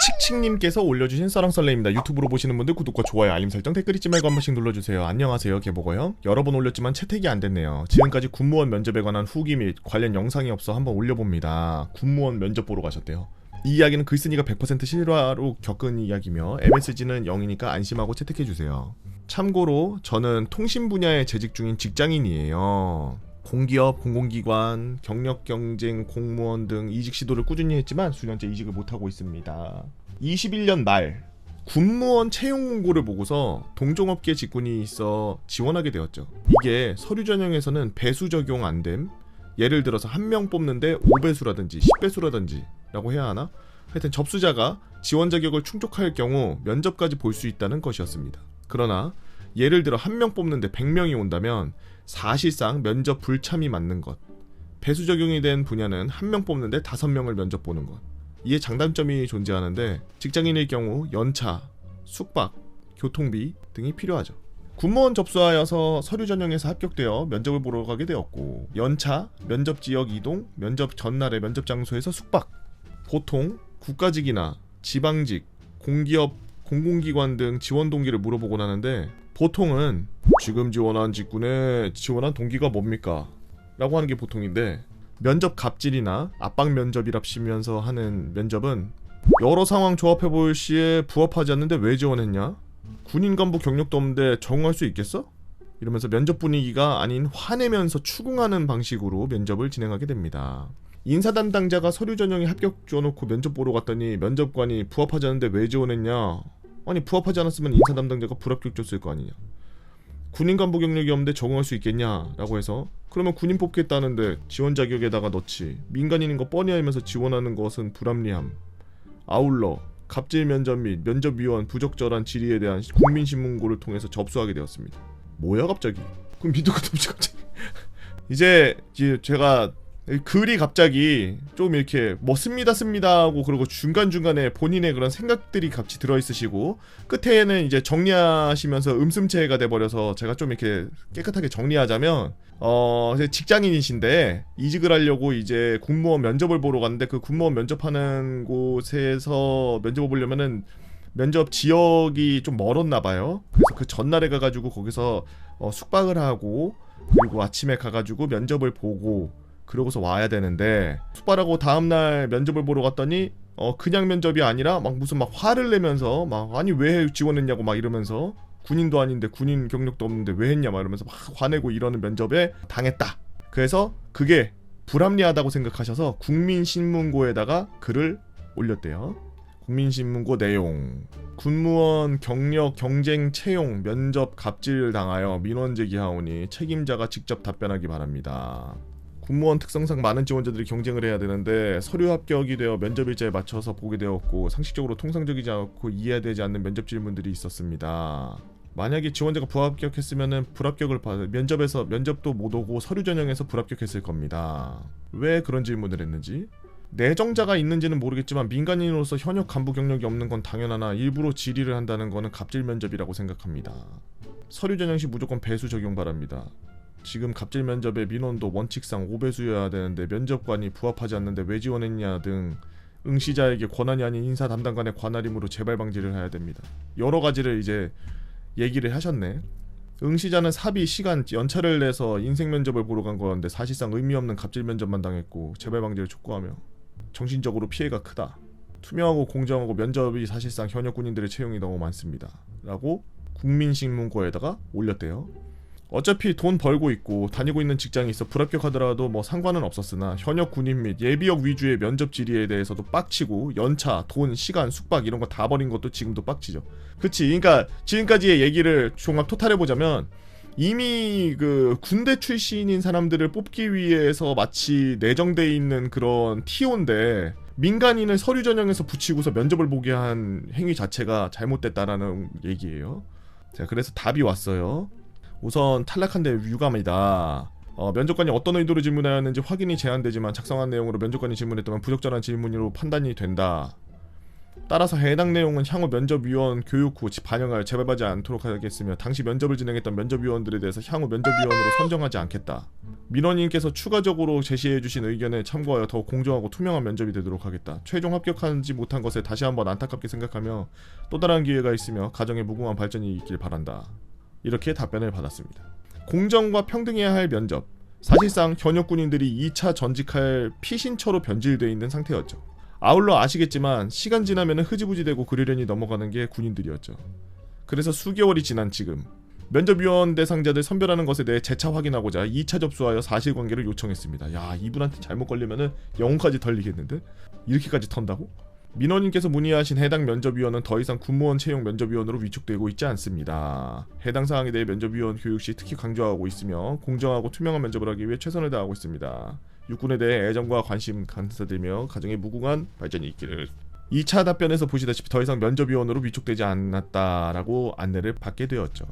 칙칙님께서 올려주신 썰렁썰레입니다. 유튜브로 보시는 분들 구독과 좋아요, 알림 설정, 댓글 잊지 말고 한 번씩 눌러주세요. 안녕하세요, 개보거요. 여러 번 올렸지만 채택이 안됐네요. 지금까지 군무원 면접에 관한 후기 및 관련 영상이 없어 한번 올려봅니다. 군무원 면접 보러 가셨대요. 이 이야기는 글쓴이가 100% 실화로 겪은 이야기며 MSG는 0이니까 안심하고 채택해주세요. 참고로 저는 통신 분야에 재직 중인 직장인이에요. 공기업, 공공기관, 경력경쟁, 공무원 등 이직 시도를 꾸준히 했지만 수년째 이직을 못하고 있습니다. 21년 말 군무원 채용 공고를 보고서 동종업계 직군이 있어 지원하게 되었죠. 이게 서류 전형에서는 배수 적용 안됨, 예를 들어서 한 명 뽑는데 5배수라든지 10배수라든지 라고 해야 하나? 하여튼 접수자가 지원 자격을 충족할 경우 면접까지 볼 수 있다는 것이었습니다. 그러나 예를 들어 한 명 뽑는데 100명이 온다면 사실상 면접 불참이 맞는 것, 배수 적용이 된 분야는 한 명 뽑는데 5명을 면접 보는 것, 이에 장단점이 존재하는데 직장인일 경우 연차, 숙박, 교통비 등이 필요하죠. 군무원 접수하여서 서류 전형에서 합격되어 면접을 보러 가게 되었고, 연차, 면접 지역 이동, 면접 전날의 면접 장소에서 숙박, 보통 국가직이나 지방직, 공기업, 공공기관 등 지원 동기를 물어보곤 하는데 보통은 지금 지원한 직군에 지원한 동기가 뭡니까? 라고 하는 게 보통인데, 면접 갑질이나 압박 면접이랍시면서 하는 면접은 여러 상황 조합해 볼 시에 부합하지 않는데 왜 지원했냐? 군인 간부 경력도 없는데 적응할 수 있겠어? 이러면서 면접 분위기가 아닌 화내면서 추궁하는 방식으로 면접을 진행하게 됩니다. 인사 담당자가 서류 전형에 합격 줘놓고 면접 보러 갔더니 면접관이 부합하지 않는데 왜 지원했냐? 아니 부합하지 않았으면 인사 담당자가 불합격 줬을 거 아니냐. 군인 간부 경력이 없는데 적응할 수 있겠냐? 라고 해서 그러면 군인 뽑겠다는데 지원 자격에다가 넣지. 민간인인 거 뻔히 알면서 지원하는 것은 불합리함. 아울러 갑질 면접 및 면접위원 부적절한 질의에 대한 국민신문고를 통해서 접수하게 되었습니다. 뭐야 갑자기? 그럼 밑도 끝도 없이 갑자기 이제 제가 글이 갑자기 좀 이렇게 뭐 씁니다 하고 그러고 중간중간에 본인의 그런 생각들이 같이 들어있으시고 끝에는 이제 정리하시면서 음슴체가 돼버려서 제가 좀 이렇게 깨끗하게 정리하자면 직장인이신데 이직을 하려고 이제 군무원 면접을 보러 갔는데 그 군무원 면접하는 곳에서 면접을 보려면은 면접 지역이 좀 멀었나봐요. 그래서 그 전날에 가가지고 거기서 숙박을 하고 그리고 아침에 가가지고 면접을 보고 그러고서 와야 되는데 숙박하고 다음날 면접을 보러 갔더니 그냥 면접이 아니라 막 무슨 막 화를 내면서 막 아니 왜 지원했냐고 막 이러면서 군인도 아닌데 군인 경력도 없는데 왜 했냐 막 이러면서 막 화내고 이러는 면접에 당했다. 그래서 그게 불합리하다고 생각하셔서 국민신문고에다가 글을 올렸대요. 국민신문고 내용: 군무원 경력 경쟁 채용 면접 갑질 당하여 민원 제기하오니 책임자가 직접 답변하기 바랍니다. 군무원 특성상 많은 지원자들이 경쟁을 해야 되는데 서류 합격이 되어 면접 일자에 맞춰서 보게 되었고 상식적으로 통상적이지 않고 이해되지 않는 면접 질문들이 있었습니다. 만약에 지원자가 부합격했으면은 불합격을 면접에서 면접도 못 오고 서류 전형에서 불합격했을 겁니다. 왜 그런 질문을 했는지? 내정자가 있는지는 모르겠지만 민간인으로서 현역 간부 경력이 없는 건 당연하나 일부러 질의를 한다는 거는 갑질 면접이라고 생각합니다. 서류 전형 시 무조건 배수 적용 바랍니다. 지금 갑질 면접의 민원도 원칙상 5배수여야 되는데 면접관이 부합하지 않는데 왜 지원했냐 등 응시자에게 권한이 아닌 인사 담당관의 관할임으로 재발 방지를 해야 됩니다. 여러 가지를 이제 얘기를 하셨네. 응시자는 사비, 시간, 연차를 내서 인생 면접을 보러 간 거였는데 사실상 의미 없는 갑질 면접만 당했고 재발 방지를 촉구하며 정신적으로 피해가 크다. 투명하고 공정하고 면접이 사실상 현역 군인들의 채용이 너무 많습니다. 라고 국민신문고에다가 올렸대요. 어차피 돈 벌고 있고 다니고 있는 직장이 있어 불합격하더라도 뭐 상관은 없었으나 현역 군인 및 예비역 위주의 면접 질의에 대해서도 빡치고 연차, 돈, 시간, 숙박 이런 거 다 버린 것도 지금도 빡치죠. 그치? 그러니까 지금까지의 얘기를 종합 토탈해보자면 이미 그 군대 출신인 사람들을 뽑기 위해서 마치 내정돼 있는 그런 TO인데 민간인을 서류 전형에서 붙이고서 면접을 보게 한 행위 자체가 잘못됐다라는 얘기예요. 자, 그래서 답이 왔어요. 우선 탈락한 데 유감이다. 면접관이 어떤 의도로 질문하였는지 확인이 제한되지만 작성한 내용으로 면접관이 질문했다면 부적절한 질문으로 판단이 된다. 따라서 해당 내용은 향후 면접위원 교육 후 반영하여 재발하지 않도록 하겠으며 당시 면접을 진행했던 면접위원들에 대해서 향후 면접위원으로 선정하지 않겠다. 민원인께서 추가적으로 제시해주신 의견에 참고하여 더욱 공정하고 투명한 면접이 되도록 하겠다. 최종 합격하지 못한 것에 다시 한번 안타깝게 생각하며 또 다른 기회가 있으며 가정의 무궁한 발전이 있길 바란다. 이렇게 답변을 받았습니다. 공정과 평등해야 할 면접. 사실상 현역 군인들이 2차 전직할 피신처로 변질되어 있는 상태였죠. 아울러 아시겠지만 시간 지나면 흐지부지 되고 그러려니 넘어가는 게 군인들이었죠. 그래서 수개월이 지난 지금 면접위원 대상자들 선별하는 것에 대해 재차 확인하고자 2차 접수하여 사실관계를 요청했습니다. 야, 이분한테 잘못 걸리면은 영혼까지 털리겠는데? 이렇게까지 턴다고? 민원인께서 문의하신 해당 면접위원은 더 이상 군무원 채용 면접위원으로 위촉되고 있지 않습니다. 해당 사항에 대해 면접위원 교육 시 특히 강조하고 있으며 공정하고 투명한 면접을 하기 위해 최선을 다하고 있습니다. 육군에 대해 애정과 관심 감사드리며 가정의 무궁한 발전이 있기를. 2차 답변에서 보시다시피 더 이상 면접위원으로 위촉되지 않았다라고 안내를 받게 되었죠.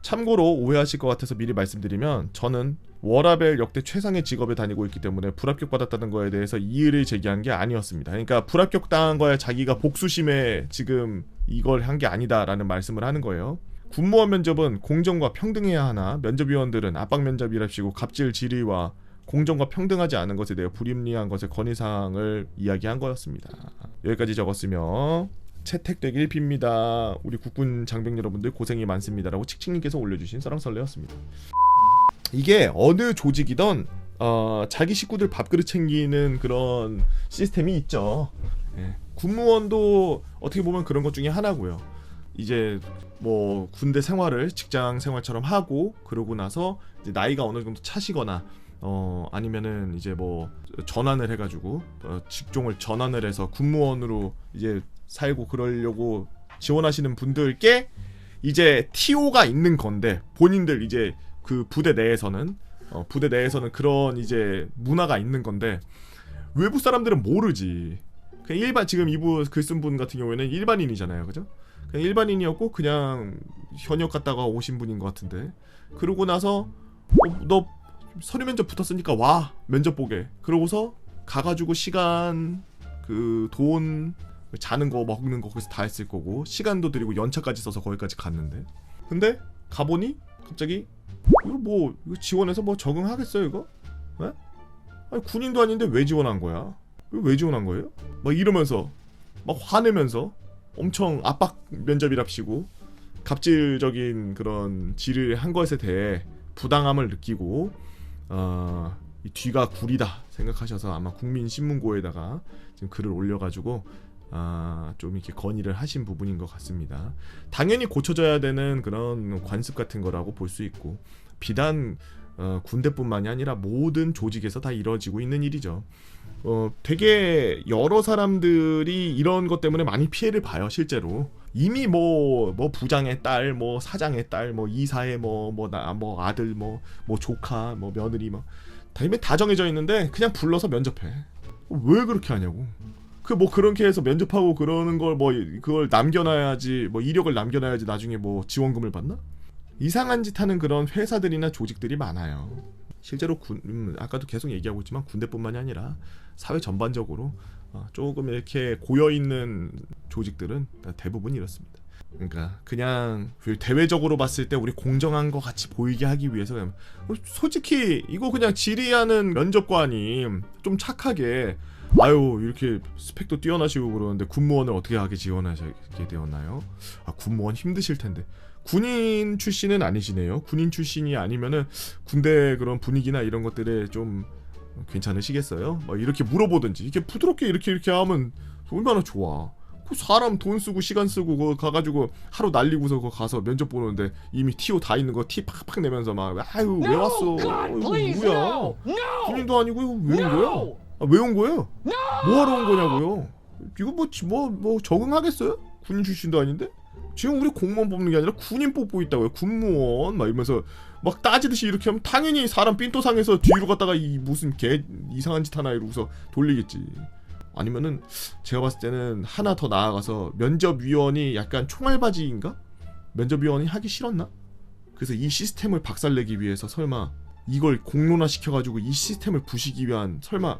참고로 오해하실 것 같아서 미리 말씀드리면 저는 워라벨 역대 최상의 직업에 다니고 있기 때문에 불합격 받았다는 거에 대해서 이의를 제기한 게 아니었습니다. 그러니까 불합격 당한 거에 자기가 복수심에 지금 이걸 한 게 아니다라는 말씀을 하는 거예요. 군무원 면접은 공정과 평등해야 하나 면접위원들은 압박 면접이랍시고 갑질 질의와 공정과 평등하지 않은 것에 대해 불합리한 것의 건의사항을 이야기한 거였습니다. 여기까지 적었으며 채택되길 빕니다. 우리 국군 장병 여러분들 고생이 많습니다라고 칙칙님께서 올려주신 사랑설레였습니다. 이게 어느 조직이든 자기 식구들 밥그릇 챙기는 그런 시스템이 있죠. 예. 군무원도 어떻게 보면 그런 것 중에 하나고요. 이제 뭐 군대 생활을 직장 생활처럼 하고 그러고 나서 이제 나이가 어느 정도 차시거나 아니면은 이제 뭐 전환을 해가지고 직종을 전환을 해서 군무원으로 이제 살고 그러려고 지원하시는 분들께 이제 TO가 있는 건데 본인들 이제 그 부대 내에서는 그런 이제 문화가 있는 건데 외부 사람들은 모르지. 그냥 일반 지금 이부 글 쓴 분 같은 경우에는 일반인이잖아요, 그죠? 그냥 일반인이었고 그냥 현역 갔다가 오신 분인 것 같은데 그러고 나서 너 서류 면접 붙었으니까 와 면접 보게. 그러고서 가가지고 시간 그 돈 자는 거 먹는 거 거기서 다 했을 거고 시간도 들이고 연차까지 써서 거기까지 갔는데 근데 가보니 갑자기 이거 지원해서 뭐 적응하겠어요 이거? 네? 아니 군인도 아닌데 왜 지원한 거야? 왜 지원한 거예요? 막 이러면서 막 화내면서 엄청 압박 면접이랍시고 갑질적인 그런 질을 한 것에 대해 부당함을 느끼고 이 뒤가 구리다 생각하셔서 아마 국민신문고에다가 지금 글을 올려가지고 좀 이렇게 건의를 하신 부분인 것 같습니다. 당연히 고쳐져야 되는 그런 관습 같은 거라고 볼 수 있고 비단 군대뿐만이 아니라 모든 조직에서 다 이루어지고 있는 일이죠. 되게 여러 사람들이 이런 것 때문에 많이 피해를 봐요. 실제로 이미 뭐 부장의 딸, 뭐 사장의 딸, 뭐 이사의 뭐 아들, 뭐 조카, 뭐 며느리 다 정해져 있는데 그냥 불러서 면접해. 왜 그렇게 하냐고. 뭐 그렇게 해서 면접하고 그러는 걸 그걸 남겨놔야지 이력을 남겨놔야지 나중에 지원금을 받나? 이상한 짓 하는 그런 회사들이나 조직들이 많아요. 실제로 아까도 계속 얘기하고 있지만 군대뿐만이 아니라 사회 전반적으로 조금 이렇게 고여있는 조직들은 대부분 이렇습니다. 그러니까 그냥 대외적으로 봤을 때 우리 공정한 것 같이 보이게 하기 위해서 그냥 솔직히 이거 그냥 질의하는 면접관이 좀 착하게 이렇게 스펙도 뛰어나시고 그러는데 군무원을 어떻게 하게 지원하시게 되었나요? 군무원 힘드실 텐데. 군인 출신은 아니시네요. 군인 출신이 아니면은 군대 그런 분위기나 이런 것들에 좀 괜찮으시겠어요? 이렇게 물어보든지 이렇게 부드럽게 이렇게 하면 얼마나 좋아. 사람 돈 쓰고 시간 쓰고 그거 가가지고 하루 날리고서 그거 가서 면접 보는데 이미 TO 다 있는 거 티 팍팍 내면서 왜 왔어? 뭐야? 군인도 아니고 왜 온 거야? 왜 온 거예요? 뭐 하러 온 거냐고요? 이거 적응하겠어요? 군인 출신도 아닌데? 지금 우리 공무원 뽑는 게 아니라 군인 뽑고 있다고요. 군무원 이러면서 따지듯이 이렇게 하면 당연히 사람 삔또상해서 뒤로 갔다가 무슨 개 이상한 짓 하나 이러고서 돌리겠지. 아니면은 제가 봤을 때는 하나 더 나아가서 면접위원이 약간 총알바지인가? 면접위원이 하기 싫었나? 그래서 이 시스템을 박살내기 위해서 설마 이걸 공론화 시켜가지고 이 시스템을 부시기 위한 설마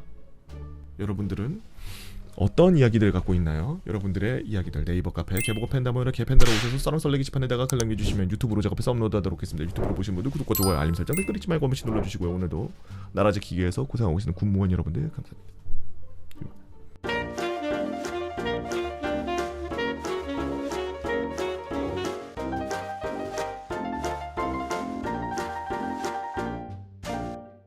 여러분들은 어떤 이야기들 갖고 있나요? 여러분들의 이야기들 네이버 카페 개보고 팬다모이나 개팬다로 오셔서 썰렁썰레 게시판에다가 글 남겨주시면 유튜브로 작업해서 업로드하도록 하겠습니다. 유튜브로 보시는 분들 구독과 좋아요 알림 설정 댓글 잊지 말고 한 번씩 눌러주시고요. 오늘도 나라 지키기 위해서 고생하고 계시는 군무원 여러분들 감사합니다.